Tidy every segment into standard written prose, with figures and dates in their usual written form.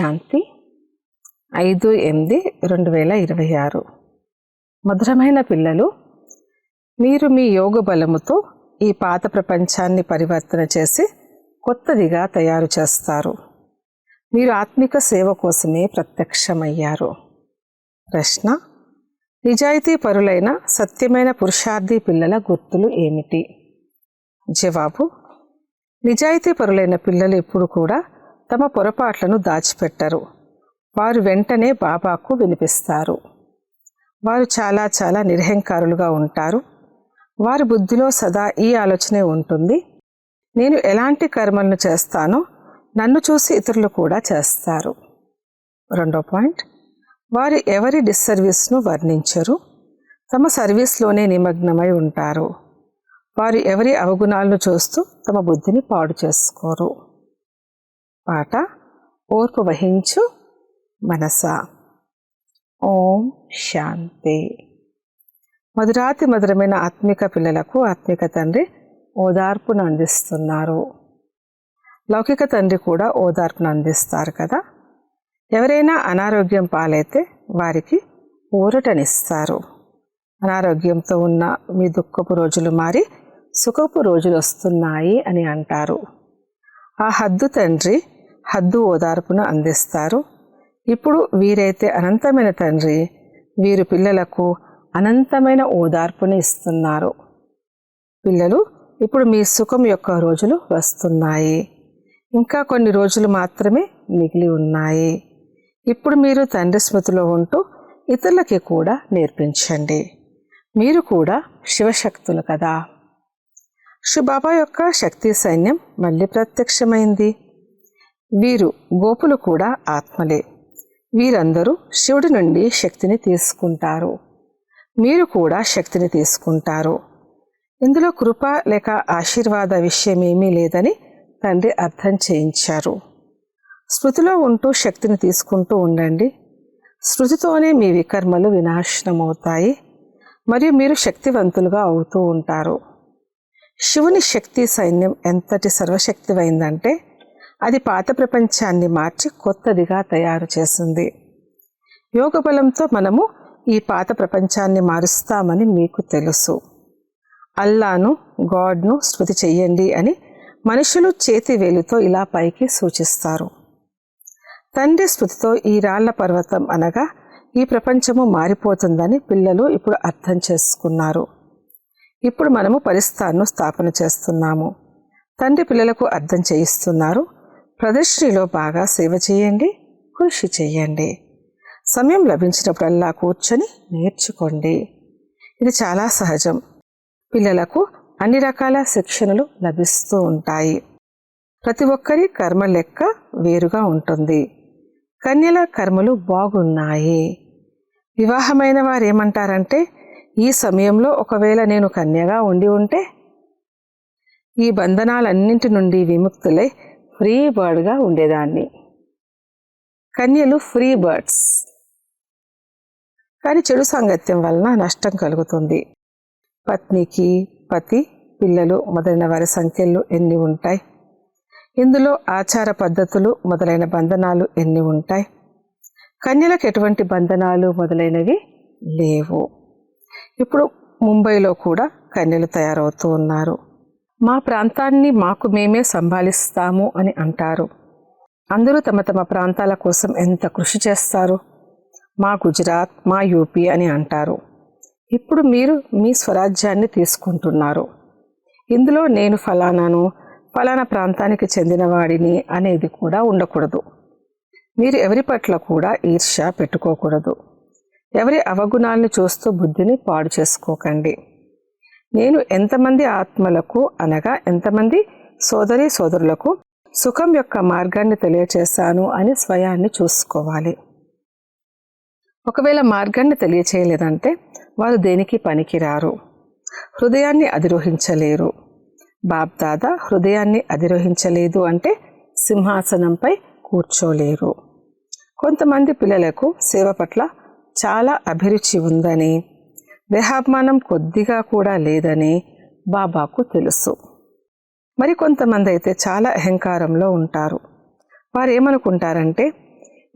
శాంతి 5/8/2026. మధురమైన పిల్లలు, మీరు మీ యోగ బలముతో ఈ పాత ప్రపంచాన్ని పరివర్తన చేసి కొత్తదిగా తయారు చేస్తారు. మీరు ఆత్మిక సేవ కోసమే ప్రత్యక్షమయ్యారు. ప్రశ్న: నిజాయితీ పరులైన సత్యమైన పురుషార్థి పిల్లల గుర్తులు ఏమిటి? జవాబు: నిజాయితీ పరులైన పిల్లలు ఎప్పుడు కూడా తమ పొరపాట్లను దాచిపెట్టరు. వారు వెంటనే బాబాకు వినిపిస్తారు. వారు చాలా నిరహంకారులుగా ఉంటారు. వారి బుద్ధిలో సదా ఈ ఆలోచనే ఉంటుంది: నేను ఎలాంటి కర్మలను చేస్తానో నన్ను చూసి ఇతరులు కూడా చేస్తారు. రెండో పాయింట్: వారు ఎవరి డిస్సర్వీస్ను వర్ణించరు. తమ సర్వీస్లోనే నిమగ్నమై ఉంటారు. వారు ఎవరి అవగుణాలను చూస్తూ తమ బుద్ధిని పాడు చేసుకోరు. పాట: ఓర్పు వహించు మనసా. ఓం శాంతి. మధురాతి మధురమైన ఆత్మిక పిల్లలకు ఆత్మిక తండ్రి ఓదార్పును అందిస్తున్నారు. లౌకిక తండ్రి కూడా ఓదార్పును అందిస్తారు కదా. ఎవరైనా అనారోగ్యం పాలైతే వారికి ఊరటనిస్తారు. అనారోగ్యంతో ఉన్న మీ దుఃఖపు రోజులు మారి సుఖపు రోజులు వస్తున్నాయి అని అంటారు. ఆ హద్దు తండ్రి హద్దు ఓదార్పును అందిస్తారు. ఇప్పుడు వీరైతే అనంతమైన తండ్రి వీరు పిల్లలకు అనంతమైన ఓదార్పుని ఇస్తున్నారు. పిల్లలు, ఇప్పుడు మీ సుఖం యొక్క రోజులు వస్తున్నాయి. ఇంకా కొన్ని రోజులు మాత్రమే మిగిలి ఉన్నాయి. ఇప్పుడు మీరు తండ్రి స్మృతిలో ఉంటూ ఇతరులకి కూడా నేర్పించండి. మీరు కూడా శివశక్తులు కదా. శివబాబా యొక్క శక్తి సైన్యం మళ్ళీ ప్రత్యక్షమైంది. వీరు గోపులు కూడా ఆత్మలే. వీరందరూ శివుడి నుండి శక్తిని తీసుకుంటారు. మీరు కూడా శక్తిని తీసుకుంటారు. ఇందులో కృప లేక ఆశీర్వాద విషయం ఏమీ లేదని తండ్రి అర్థం చేయించారు. స్మృతిలో ఉంటూ శక్తిని తీసుకుంటూ ఉండండి. స్మృతితోనే మీ వికర్మలు వినాశనమవుతాయి మరియు మీరు శక్తివంతులుగా అవుతూ ఉంటారు. శివుని శక్తి సైన్యం ఎంతటి సర్వశక్తివైందంటే అది పాత ప్రపంచాన్ని మార్చి కొత్తదిగా తయారు చేసింది. యోగ బలంతో మనము ఈ పాత ప్రపంచాన్ని మారుస్తామని మీకు తెలుసు. అల్లాను, గాడ్ను స్తుతి చెయ్యండి అని మనుషులు చేతి వేలుతో ఇలా పైకి సూచిస్తారు. తండ్రి స్మృతితో ఈ రాళ్ల పర్వతం అనగా ఈ ప్రపంచము మారిపోతుందని పిల్లలు ఇప్పుడు అర్థం చేసుకున్నారు. ఇప్పుడు మనము పరిస్థాను స్థాపన చేస్తున్నాము. తండ్రి పిల్లలకు అర్థం చేయిస్తున్నారు. ప్రదర్శనలో బాగా సేవ చేయండి, కృషి చేయండి. సమయం లభించినప్పుడల్లా కూర్చొని నేర్చుకోండి. ఇది చాలా సహజం. పిల్లలకు అన్ని రకాల శిక్షణలు లభిస్తూ ఉంటాయి. ప్రతి ఒక్కరి కర్మ లెక్క వేరుగా ఉంటుంది. కన్యల కర్మలు బాగున్నాయి. వివాహమైన వారు ఏమంటారంటే, ఈ సమయంలో ఒకవేళ నేను కన్యగా ఉండి ఉంటే ఈ బంధనాలన్నింటి నుండి విముక్తులై ఫ్రీ బర్డ్గా ఉండేదాన్ని. కన్యలు ఫ్రీ బర్డ్స్. కానీ చెడు సాంగత్యం వలన నష్టం కలుగుతుంది. పత్నికి పతి, పిల్లలు మొదలైన వారి సంఖ్యలు ఎన్ని ఉంటాయి? ఇందులో ఆచార పద్ధతులు మొదలైన బంధనాలు ఎన్ని ఉంటాయి? కన్యలకు ఎటువంటి బంధనాలు మొదలైనవి లేవు. ఇప్పుడు ముంబైలో కూడా కన్యలు తయారవుతూ ఉన్నారు. మా ప్రాంతాన్ని మాకు మేమే సంభాలిస్తాము అని అంటారు. అందరూ తమ తమ ప్రాంతాల కోసం ఎంత కృషి చేస్తారు. మా గుజరాత్, మా యూపీ అని అంటారు. ఇప్పుడు మీరు మీ స్వరాజ్యాన్ని తీసుకుంటున్నారు. ఇందులో నేను ఫలానా ప్రాంతానికి చెందినవాడిని అనేది కూడా ఉండకూడదు. మీరు ఎవరి పట్ల కూడా ఈర్ష్య పెట్టుకోకూడదు. ఎవరి అవగుణాలను చూస్తూ బుద్ధిని పాడు చేసుకోకండి. నేను ఎంతమంది ఆత్మలకు అనగా ఎంతమంది సోదరీ సోదరులకు సుఖం యొక్క మార్గాన్ని తెలియచేశాను అని స్వయాన్ని చూసుకోవాలి. ఒకవేళ మార్గాన్ని తెలియచేయలేదంటే వారు దేనికి పనికిరారు. హృదయాన్ని అధిరోహించలేరు. బాబ్దాదా హృదయాన్ని అధిరోహించలేదు అంటే సింహాసనంపై కూర్చోలేరు. కొంతమంది పిల్లలకు సేవ పట్ల చాలా అభిరుచి ఉందని, దేహాభిమానం కొద్దిగా కూడా లేదని బాబాకు తెలుసు. మరి కొంతమంది అయితే చాలా అహంకారంలో ఉంటారు. వారు ఏమనుకుంటారంటే,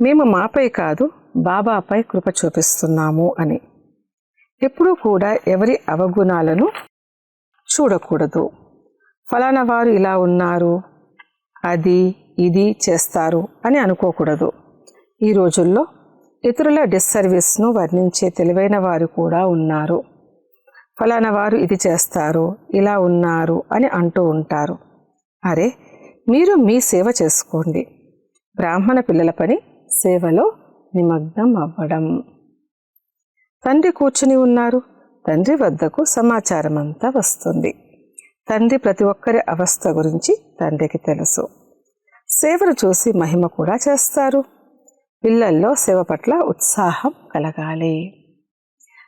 మేము మాపై కాదు బాబాపై కృప చూపిస్తున్నాము అని. ఎప్పుడూ కూడా ఎవరి అవగుణాలను చూడకూడదు. ఫలానా వారు ఇలా ఉన్నారు, అది ఇది చేస్తారు అని అనుకోకూడదు. ఈ రోజుల్లో ఇతరుల డిస్సర్వీస్ను వర్ణించే తెలివైన వారు కూడా ఉన్నారు. ఫలానా వారు ఇది చేస్తారు, ఇలా ఉన్నారు అని అంటూ ఉంటారు. అరే, మీరు మీ సేవ చేసుకోండి. బ్రాహ్మణ పిల్లల పని సేవలో నిమగ్నం అవ్వడం. తండ్రి కూర్చుని ఉన్నారు. తండ్రి వద్దకు సమాచారం అంతా వస్తుంది. తండ్రి ప్రతి ఒక్కరి అవస్థ గురించి తండ్రికి తెలుసు. సేవను చూసి మహిమ కూడా చేస్తారు. పిల్లల్లో సేవ పట్ల ఉత్సాహం కలగాలి.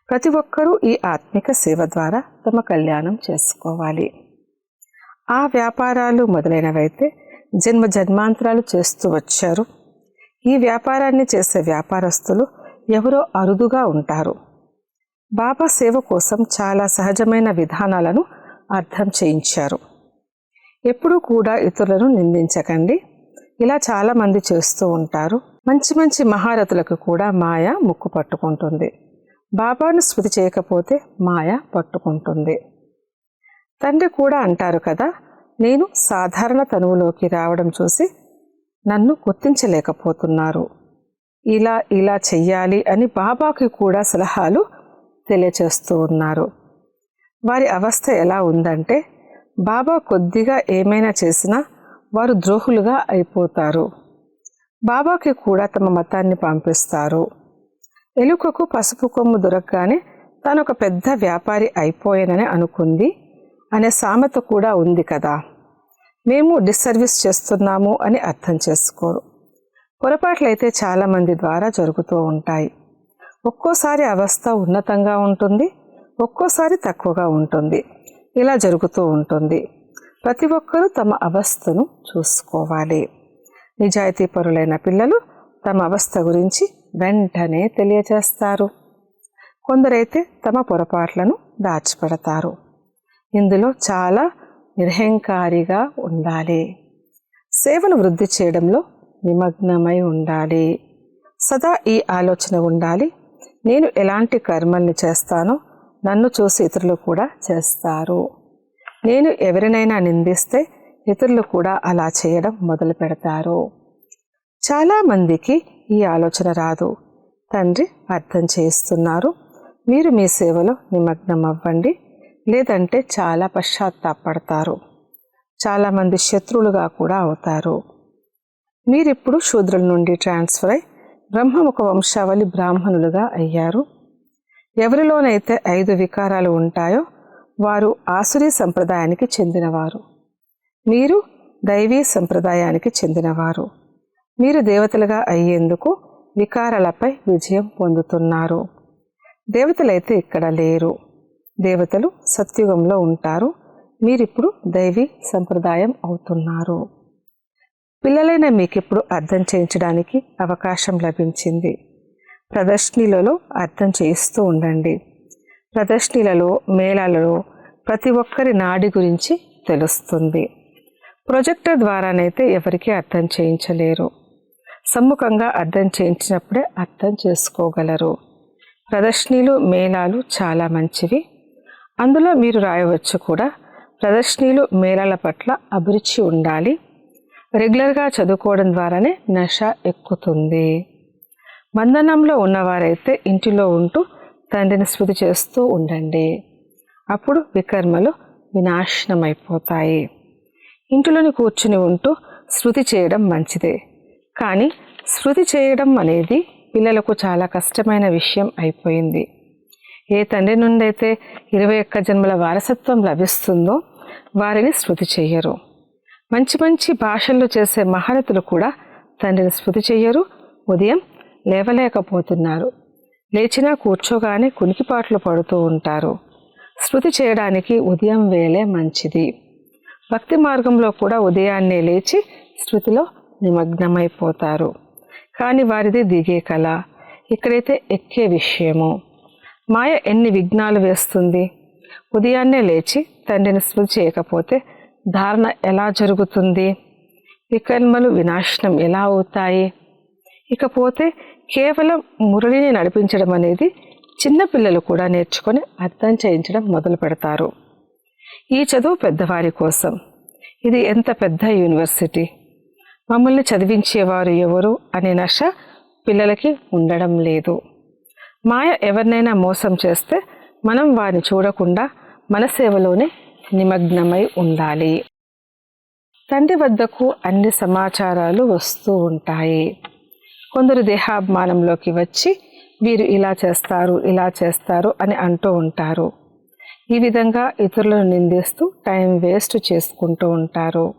ప్రతి ఒక్కరూ ఈ ఆత్మిక సేవ ద్వారా తమ కళ్యాణం చేసుకోవాలి. ఆ వ్యాపారాలు మొదలైనవైతే జన్మ జన్మాంతరాలు చేస్తూ వచ్చారు. ఈ వ్యాపారాన్ని చేసే వ్యాపారస్తులు ఎవరో అరుదుగా ఉంటారు. బాబా సేవ కోసం చాలా సహజమైన విధానాలను అర్థం చేయించారు. ఎప్పుడూ కూడా ఇతరులను నిందించకండి. ఇలా చాలామంది చేస్తూ ఉంటారు. మంచి మంచి మహారథులకు కూడా మాయ ముక్కు పట్టుకుంటుంది. బాబాను స్మృతి చేయకపోతే మాయ పట్టుకుంటుంది. తండ్రి కూడా అంటారు కదా, నేను సాధారణ తనువులోకి రావడం చూసి నన్ను గుర్తించలేకపోతున్నారు, ఇలా చెయ్యాలి అని బాబాకి కూడా సలహాలు తెలియచేస్తూ ఉన్నారు. వారి అవస్థ ఎలా ఉందంటే, బాబా కొద్దిగా ఏమైనా చేసినా వారు ద్రోహులుగా అయిపోతారు. బాబాకి కూడా తమ మతాన్ని పంపిస్తారు. ఎలుకకు పసుపు కొమ్ము దొరకగానే తాను ఒక పెద్ద వ్యాపారి అయిపోయానని అనుకుంది అనే సామెత కూడా ఉంది కదా. మేము డిస్సర్వీస్ చేస్తున్నాము అని అర్థం చేసుకోరు. పొరపాట్లయితే చాలామంది ద్వారా జరుగుతూ ఉంటాయి. ఒక్కోసారి అవస్థ ఉన్నతంగా ఉంటుంది, ఒక్కోసారి తక్కువగా ఉంటుంది. ఇలా జరుగుతూ ఉంటుంది. ప్రతి ఒక్కరూ తమ అవస్థను చూసుకోవాలి. నిజాయితీ పరులైన పిల్లలు తమ అవస్థ గురించి వెంటనే తెలియజేస్తారు. కొందరైతే తమ పొరపాట్లను దాచిపెడతారు. ఇందులో చాలా నిరహంకారిగా ఉండాలి. సేవను వృద్ధి చేయడంలో నిమగ్నమై ఉండాలి. సదా ఈ ఆలోచన ఉండాలి, నేను ఎలాంటి కర్మల్ని చేస్తానో నన్ను చూసి ఇతరులు కూడా చేస్తారు. నేను ఎవరినైనా నిందిస్తే ఇతరులు కూడా అలా చేయడం మొదలు పెడతారు. చాలామందికి ఈ ఆలోచన రాదు. తండ్రి అర్థం చేస్తున్నారు. మీరు మీ సేవలో నిమగ్నం అవ్వండి, లేదంటే చాలా పశ్చాత్తాపడతారు. చాలామంది శత్రువులుగా కూడా అవుతారు. మీరిప్పుడు శూద్రుల నుండి ట్రాన్స్ఫర్ అయి బ్రహ్మముఖ వంశావళి బ్రాహ్మణులుగా అయ్యారు. ఎవరిలోనైతే 5 వికారాలు ఉంటాయో వారు ఆసురీ సంప్రదాయానికి చెందినవారు. మీరు దైవీ సంప్రదాయానికి చెందినవారు. మీరు దేవతలుగా అయ్యేందుకు వికారాలపై విజయం పొందుతున్నారు. దేవతలైతే ఇక్కడ లేరు. దేవతలు సత్యుగంలో ఉంటారు. మీరిప్పుడు దైవీ సంప్రదాయం అవుతున్నారు. పిల్లలైన మీకిప్పుడు అర్థం చేయించడానికి అవకాశం లభించింది. ప్రదర్శనలలో అర్థం చేయిస్తూ ఉండండి. ప్రదర్శనలలో, మేళాలలో ప్రతి ఒక్కరి నాడి గురించి తెలుస్తుంది. ప్రొజెక్టర్ ద్వారానైతే ఎవరికీ అర్థం చేయించలేరు. సమ్ముఖంగా అర్థం చేయించినప్పుడే అర్థం చేసుకోగలరు. ప్రదర్శనలు, మేళాలు చాలా మంచివి. అందులో మీరు రాయవచ్చు కూడా. ప్రదర్శనలు, మేళాల పట్ల అభిరుచి ఉండాలి. రెగ్యులర్గా చదువుకోవడం ద్వారానే నష ఎక్కుతుంది. బంధనంలో ఉన్నవారైతే ఇంటిలో ఉంటూ తండ్రిని స్మృతి చేస్తూ ఉండండి. అప్పుడు వికర్మలు వినాశనమైపోతాయి. ఇంటిలోని కూర్చుని ఉంటూ స్మృతి చేయడం మంచిదే, కానీ స్మృతి చేయడం అనేది పిల్లలకు చాలా కష్టమైన విషయం అయిపోయింది. ఏ తండ్రి నుండి అయితే 21 జన్మల వారసత్వం లభిస్తుందో వారిని స్మృతి చెయ్యరు. మంచి మంచి భాషల్లో చేసే మహారథులు కూడా తండ్రిని స్మృతి చెయ్యరు. ఉదయం లేవలేకపోతున్నారు, లేచినా కూర్చోగానే కునికిపాట్లు పడుతూ ఉంటారు. స్మృతి చేయడానికి ఉదయం వేళే మంచిది. భక్తి మార్గంలో కూడా ఉదయాన్నే లేచి స్మృతిలో నిమగ్నమైపోతారు. కానీ వారిది దిగే కళ, ఇక్కడైతే ఎక్కే విషయము. మాయ ఎన్ని విఘ్నాలు వేస్తుంది. ఉదయాన్నే లేచి తండ్రిని స్మృతి చేయకపోతే ధారణ ఎలా జరుగుతుంది? వికర్మలు వినాశనం ఎలా అవుతాయి? ఇకపోతే కేవలం మురళిని నడిపించడం అనేది చిన్నపిల్లలు కూడా నేర్చుకొని అర్థం చేయించడం మొదలు పెడతారు. ఈ చదువు పెద్దవారి కోసం. ఇది ఎంత పెద్ద యూనివర్సిటీ. మమ్మల్ని చదివించేవారు ఎవరు అనే నష పిల్లలకి ఉండడం లేదు. మాయ ఎవరినైనా మోసం చేస్తే మనం వారిని చూడకుండా మన సేవలోనే నిమగ్నమై ఉండాలి. తండ్రి వద్దకు అన్ని సమాచారాలు వస్తూ ఉంటాయి. కొందరు దేహాభిమానంలోకి వచ్చి వీరు ఇలా చేస్తారు అని అంటూ ఉంటారు. ఈ విధంగా ఇతరులను నిందిస్తూ టైం వేస్ట్ చేసుకుంటూ ఉంటారు.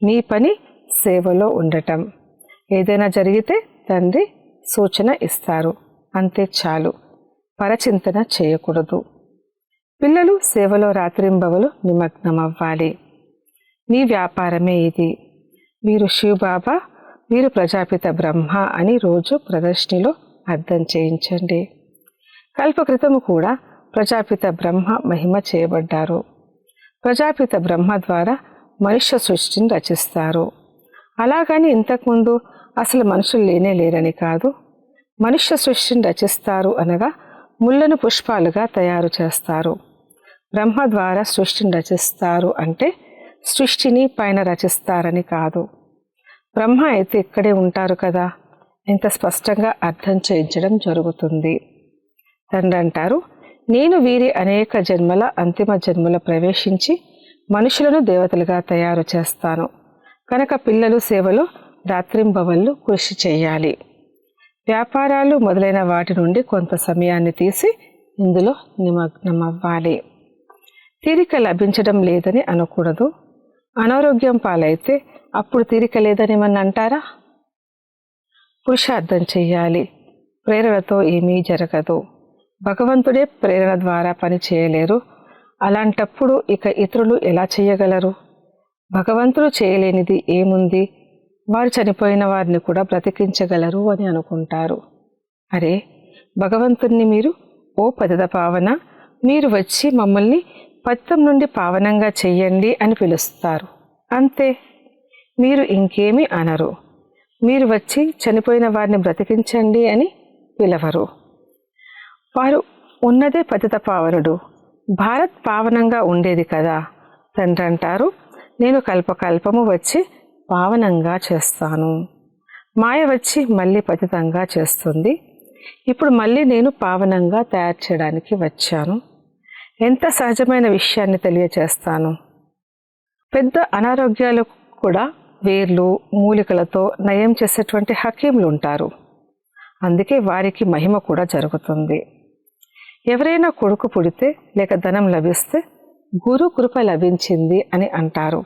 మీ పని సేవలో ఉండటం. ఏదైనా జరిగితే తండ్రి సూచన ఇస్తారు, అంతే చాలు. పరచింతన చేయకూడదు. పిల్లలు సేవలో రాత్రింబవలు నిమగ్నమవ్వాలి. మీ వ్యాపారమే ఇది. వీరు శివబాబా, వీరు ప్రజాపిత బ్రహ్మ అని రోజు ప్రదర్శనలో అర్థం చేయించండి. కల్పక్రితము కూడా ప్రజాపిత బ్రహ్మ మహిమ చేయబడ్డారు. ప్రజాపిత బ్రహ్మ ద్వారా మనుష్య సృష్టిని రచిస్తారు. అలాగని ఇంతకుముందు అసలు మనుషులు లేరని కాదు. మనుష్య సృష్టిని రచిస్తారు అనగా ముళ్ళను పుష్పాలుగా తయారు చేస్తారు. బ్రహ్మ ద్వారా సృష్టిని రచిస్తారు అంటే సృష్టిని పైన రచిస్తారని కాదు. బ్రహ్మ అయితే ఇక్కడే ఉంటారు కదా. ఇంత స్పష్టంగా అర్థం చేయించడం జరుగుతుంది. తండ్రి అంటారు, నేను వీరి అనేక జన్మల అంతిమ జన్మలో ప్రవేశించి మనుషులను దేవతలుగా తయారు చేస్తాను. కనుక పిల్లలు సేవలో రాత్రింబవళ్ళు కృషి చేయాలి. వ్యాపారాలు మొదలైన వాటి నుండి కొంత సమయాన్ని తీసి ఇందులో నిమగ్నమవ్వాలి. తీరిక లభించడం లేదని అనకూడదు. అనారోగ్యం పాలైతే అప్పుడు తీరిక లేదని ఏమన్నా అంటారా? పురుషార్థం చెయ్యాలి. ప్రేరణతో ఏమీ జరగదు. భగవంతుడే ప్రేరణ ద్వారా పని చేయలేరు. అలాంటప్పుడు ఇక ఇతరులు ఎలా చేయగలరు? భగవంతుడు చేయలేనిది ఏముంది? వారు చనిపోయిన వారిని కూడా బ్రతికించగలరు అని అనుకుంటారు. అరే భగవంతుణ్ణి మీరు, ఓ పతిత పావన, మీరు వచ్చి మమ్మల్ని పతితం నుండి పావనంగా చెయ్యండి అని పిలుస్తారు. అంతే. మీరు ఇంకేమీ అనరు. మీరు వచ్చి చనిపోయిన వారిని బ్రతికించండి అని పిలవరు. వారు ఉన్నదే పతిత పావనుడు. భారత్ పావనంగా ఉండేది కదా. తండ్రి అంటారు, నేను కల్పకల్పము వచ్చి పావనంగా చేస్తాను. మాయ వచ్చి మళ్ళీ పతితంగా చేస్తుంది. ఇప్పుడు మళ్ళీ నేను పావనంగా తయారు చేయడానికి వచ్చాను. ఎంత సహజమైన విషయాన్ని తెలియచేస్తాను. పెద్ద అనారోగ్యాలు కూడా వేర్లు మూలికలతో నయం చేసేటువంటి హకీములు ఉంటారు. అందుకే వారికి మహిమ కూడా జరుగుతుంది. ఎవరైనా కొడుకు పుడితే లేక ధనం లభిస్తే గురు కృప లభించింది అని అంటారు.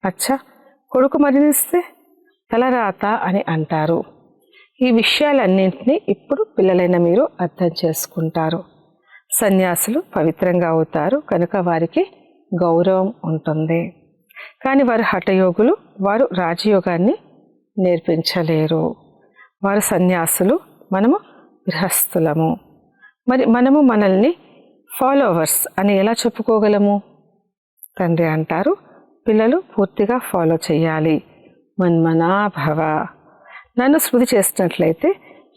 అచ్చా, కొడుకు మరణిస్తే తలరాత అని అంటారు. ఈ విషయాలన్నింటినీ ఇప్పుడు పిల్లలైన మీరు అర్థం చేసుకుంటారు. సన్యాసులు పవిత్రంగా అవుతారు కనుక వారికి గౌరవం ఉంటుంది. కానీ వారు హఠయోగులు. వారు రాజయోగాన్ని నేర్పించలేరు. వారు సన్యాసులు, మనము గృహస్థులము. మరి మనము మనల్ని ఫాలోవర్స్ అని ఎలా చెప్పుకోగలము? తండ్రి అంటారు, పిల్లలు పూర్తిగా ఫాలో చేయాలి. మన్మనా భవ. నన్ను స్మృతి చేసినట్లయితే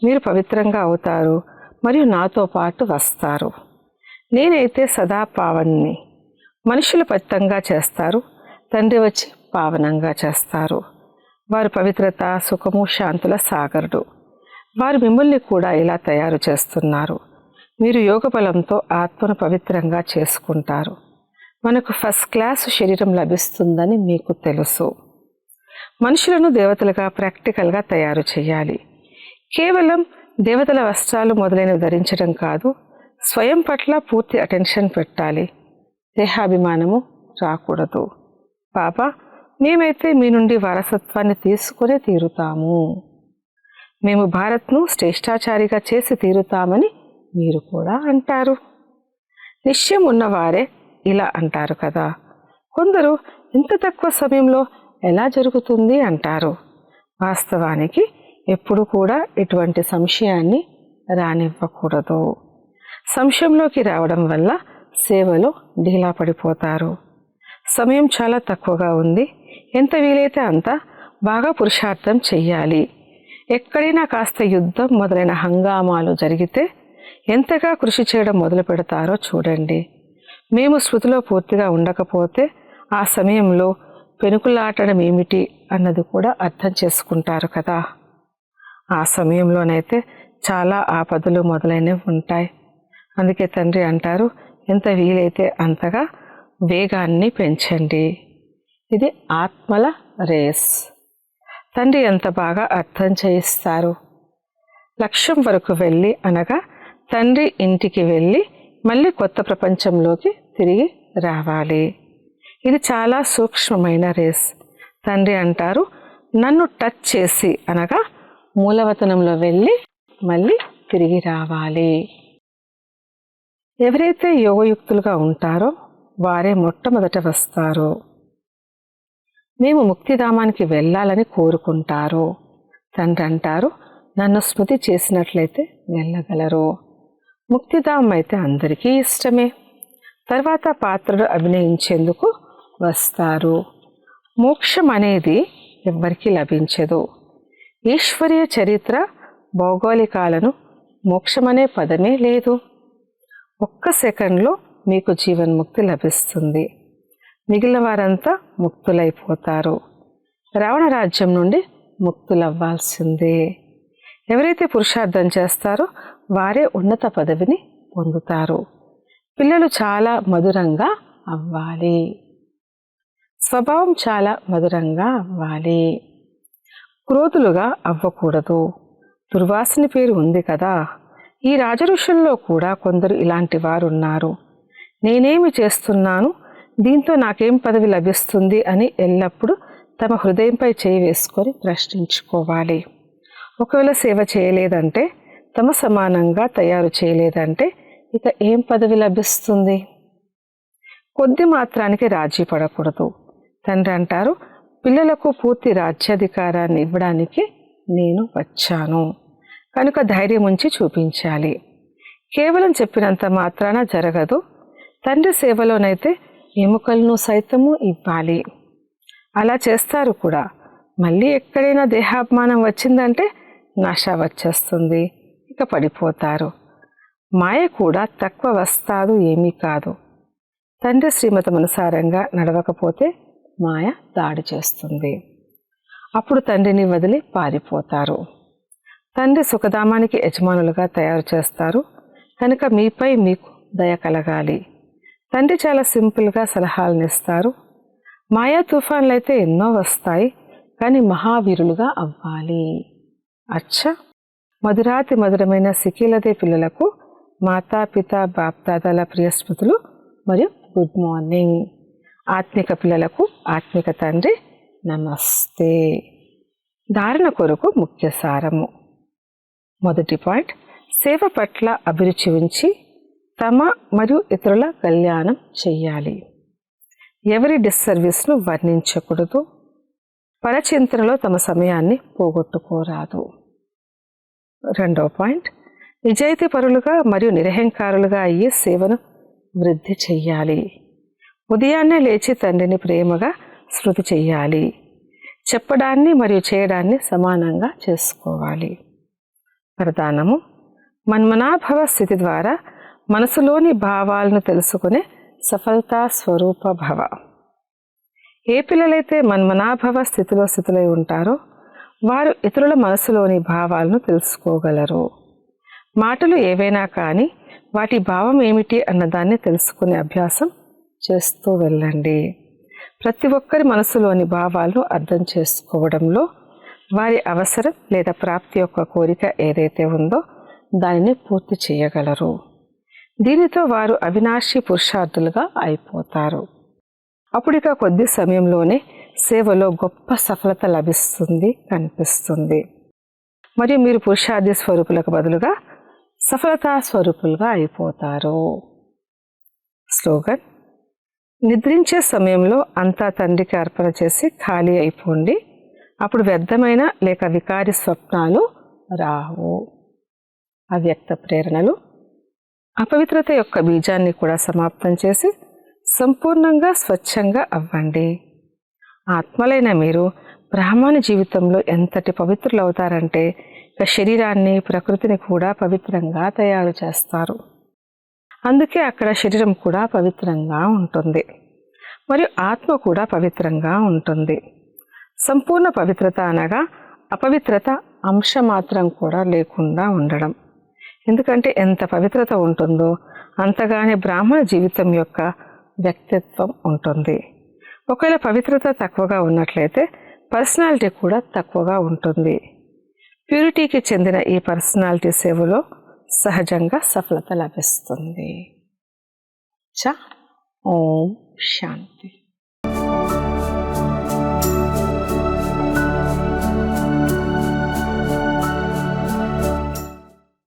మీరు పవిత్రంగా అవుతారు మరియు నాతో పాటు వస్తారు. నేనైతే సదా పావన్ని. మనుషులు పవిత్రంగా చేస్తారు, తండ్రి వచ్చి పావనంగా చేస్తారు. వారు పవిత్రత, సుఖము, శాంతుల సాగరుడు. వారు మిమ్మల్ని కూడా ఇలా తయారు చేస్తున్నారు. మీరు యోగ బలంతో ఆత్మను పవిత్రంగా చేసుకుంటారు. మనకు ఫస్ట్ క్లాస్ శరీరం లభిస్తుందని మీకు తెలుసు. మనుషులను దేవతలుగా ప్రాక్టికల్గా తయారు చేయాలి. కేవలం దేవతల వస్త్రాలు మొదలైనవి ధరించడం కాదు, స్వయం పట్ల పూర్తి అటెన్షన్ పెట్టాలి. దేహాభిమానము రాకూడదు. బాబా, మేమైతే మీ నుండి వారసత్వాన్ని తీసుకునే తీరుతాము. మేము భారత్ను శ్రేష్టాచారిగా చేసి తీరుతామని మీరు కూడా అంటారు. నిశ్చయం ఉన్నవారే ఇలా అంటారు కదా. కొందరు ఇంత తక్కువ సమయంలో ఎలా జరుగుతుంది అంటారు. వాస్తవానికి ఎప్పుడు కూడా ఇటువంటి సంశయాన్ని రానివ్వకూడదు. సంశయంలోకి రావడం వల్ల సేవలో ఢీలా పడిపోతారు. సమయం చాలా తక్కువగా ఉంది. ఎంత వీలైతే అంత బాగా పురుషార్థం చెయ్యాలి. ఎక్కడైనా కాస్త యుద్ధం మొదలైన హంగామాలు జరిగితే ఎంతగా కృషి చేయడం మొదలు పెడతారో చూడండి. మేము స్మృతిలో పూర్తిగా ఉండకపోతే ఆ సమయంలో పెనుకులాటడం ఏమిటి అన్నది కూడా అర్థం చేసుకుంటారు కదా. ఆ సమయంలోనైతే చాలా ఆపదలు మొదలైనవి ఉంటాయి. అందుకే తండ్రి అంటారు, ఎంత వీలైతే అంతగా వేగాన్ని పెంచండి. ఇది ఆత్మల రేస్. తండ్రి ఎంత బాగా అర్థం చేయిస్తారు. లక్ష్యం వరకు వెళ్ళి అనగా తండ్రి ఇంటికి వెళ్ళి మళ్ళీ కొత్త ప్రపంచంలోకి తిరిగి రావాలి. ఇది చాలా సూక్ష్మమైన రేస్. తండ్రి అంటారు, నన్ను టచ్ చేసి అనగా మూలవతనంలో వెళ్ళి మళ్ళీ తిరిగి రావాలి. ఎవరైతే యోగయుక్తులుగా ఉంటారో వారే మొట్టమొదట వస్తారు. మేము ముక్తిధామానికి వెళ్ళాలని కోరుకుంటారు. తండ్రి అంటారు, నన్ను స్మృతి చేసినట్లయితే వెళ్ళగలరు. ముక్తిధామం అయితే అందరికీ ఇష్టమే. తర్వాత పాత్రలు అభినయించేందుకు వస్తారు. మోక్షం అనేది ఎవ్వరికీ లభించదు. ఈశ్వరీయ చరిత్ర భౌగోళికాలను మోక్షమనే పదమే లేదు. ఒక్క సెకండ్లో మీకు జీవన్ముక్తి లభిస్తుంది. మిగిలిన వారంతా ముక్తులైపోతారు. రావణ రాజ్యం నుండి ముక్తులవ్వాల్సిందే. ఎవరైతే పురుషార్థం చేస్తారో వారే ఉన్నత పదవిని పొందుతారు. పిల్లలు చాలా మధురంగా అవ్వాలి. స్వభావం చాలా మధురంగా అవ్వాలి. క్రోధులుగా అవ్వకూడదు. దుర్వాసని పేరు ఉంది కదా. ఈ రాజఋషుల్లో కూడా కొందరు ఇలాంటి వారు ఉన్నారు. నేనేమి చేస్తున్నాను, దీంతో నాకేం పదవి లభిస్తుంది అని ఎల్లప్పుడూ తమ హృదయంపై చేయి వేసుకొని ప్రశ్నించుకోవాలి. ఒకవేళ సేవ చేయలేదంటే, తమ సమానంగా తయారు చేయలేదంటే ఇక ఏం పదవి లభిస్తుంది? కొద్ది మాత్రానికి రాజీ పడకూడదు. తండ్రి అంటారు, పిల్లలకు పూర్తి రాజ్యాధికారాన్ని ఇవ్వడానికి నేను వచ్చాను కనుక ధైర్యం ఉంచి చూపించాలి. కేవలం చెప్పినంత మాత్రాన జరగదు. తండ్రి సేవలోనైతే ఎముకలను సైతము ఇవ్వాలి. అలా చేస్తారు కూడా. మళ్ళీ ఎక్కడైనా దేహాభిమానం వచ్చిందంటే నశ వచ్చేస్తుంది, ఇక పడిపోతారు. మాయ కూడా తక్కువ వస్తాదు ఏమీ కాదు. తండ్రి శ్రీమతమనుసారంగా నడవకపోతే మాయ దాడి చేస్తుంది. అప్పుడు తండ్రిని వదిలి పారిపోతారు. తండ్రి సుఖధామానికి యజమానులుగా తయారు చేస్తారు కనుక మీపై మీకు దయ కలగాలి. తండ్రి చాలా సింపుల్గా సలహాలను ఇస్తారు. మాయా తుఫాన్లు అయితే ఎన్నో వస్తాయి, కానీ మహావీరులుగా అవ్వాలి. అచ్చా, మధురాతి మధురమైన సికిలదే పిల్లలకు మాతాపిత బాప్దాదాల ప్రియ స్మృతులు మరియు గుడ్ మార్నింగ్. ఆత్మిక పిల్లలకు ఆత్మిక తండ్రి నమస్తే. ధారణ కొరకు ముఖ్య సారము. మొదటి పాయింట్, సేవ పట్ల అభిరుచి ఉంచి తమ మరియు ఇతరుల కళ్యాణం చెయ్యాలి. ఎవరి డిస్సర్వీస్ను వర్ణించకూడదు. పరచింతనలో తమ సమయాన్ని పోగొట్టుకోరాదు. రెండవ పాయింట్, నిజాయితీ పరులుగా మరియు నిరహంకారులుగా అయ్యే సేవను వృద్ధి చెయ్యాలి. ఉదయాన్నే లేచి తండ్రిని ప్రేమగా స్మృతి చెయ్యాలి. చెప్పడాన్ని మరియు చేయడాన్ని సమానంగా చేసుకోవాలి. వరదానము, మన్మనాభవ స్థితి ద్వారా మనసులోని భావాలను తెలుసుకునే సఫలతా స్వరూప భవ. ఏ పిల్లలైతే మన్మనాభవ స్థితిలో ఉంటారో వారు ఇతరుల మనసులోని భావాలను తెలుసుకోగలరు. మాటలు ఏవైనా కానీ వాటి భావం ఏమిటి అన్నదాన్ని తెలుసుకునే అభ్యాసం చేస్తూ వెళ్ళండి. ప్రతి ఒక్కరి మనసులోని భావాలను అర్థం చేసుకోవడంలో వారి అవసరం లేదా ప్రాప్తి యొక్క కోరిక ఏదైతే ఉందో దానిని పూర్తి చేయగలరు. దీనితో వారు అవినాశి పురుషార్థులుగా అయిపోతారు. అప్పుడిక కొద్ది సమయంలోనే సేవలో గొప్ప సఫలత లభిస్తుంది కనిపిస్తుంది. మరియు మీరు పురుషార్థి స్వరూపులకు బదులుగా సఫలతా స్వరూపులుగా అయిపోతారు. స్లోగన్, నిద్రించే సమయంలో అంతా తండ్రికి అర్పణ చేసి ఖాళీ అయిపోండి. అప్పుడు వ్యర్థమైన లేక వికారి స్వప్నాలు రావు. అవ్యక్త ప్రేరణలు, అపవిత్రత యొక్క బీజాన్ని కూడా సమాప్తం చేసి సంపూర్ణంగా స్వచ్ఛంగా అవ్వండి. ఆత్మలైన మీరు బ్రాహ్మణ జీవితంలో ఎంతటి పవిత్రులు అవుతారంటే ఇక శరీరాన్ని ప్రకృతిని కూడా పవిత్రంగా తయారు చేస్తారు. అందుకే అక్కడ శరీరం కూడా పవిత్రంగా ఉంటుంది, మరియు ఆత్మ కూడా పవిత్రంగా ఉంటుంది. సంపూర్ణ పవిత్రత అనగా అపవిత్రత అంశమాత్రం కూడా లేకుండా ఉండడం. ఎందుకంటే ఎంత పవిత్రత ఉంటుందో అంతగానే బ్రాహ్మణ జీవితం యొక్క వ్యక్తిత్వం ఉంటుంది. ఒకవేళ పవిత్రత తక్కువగా ఉన్నట్లయితే పర్సనాలిటీ కూడా తక్కువగా ఉంటుంది. ప్యూరిటీకి చెందిన ఈ పర్సనాలిటీ సేవలో సహజంగా సఫలత లభిస్తుంది. ఓం శాంతి.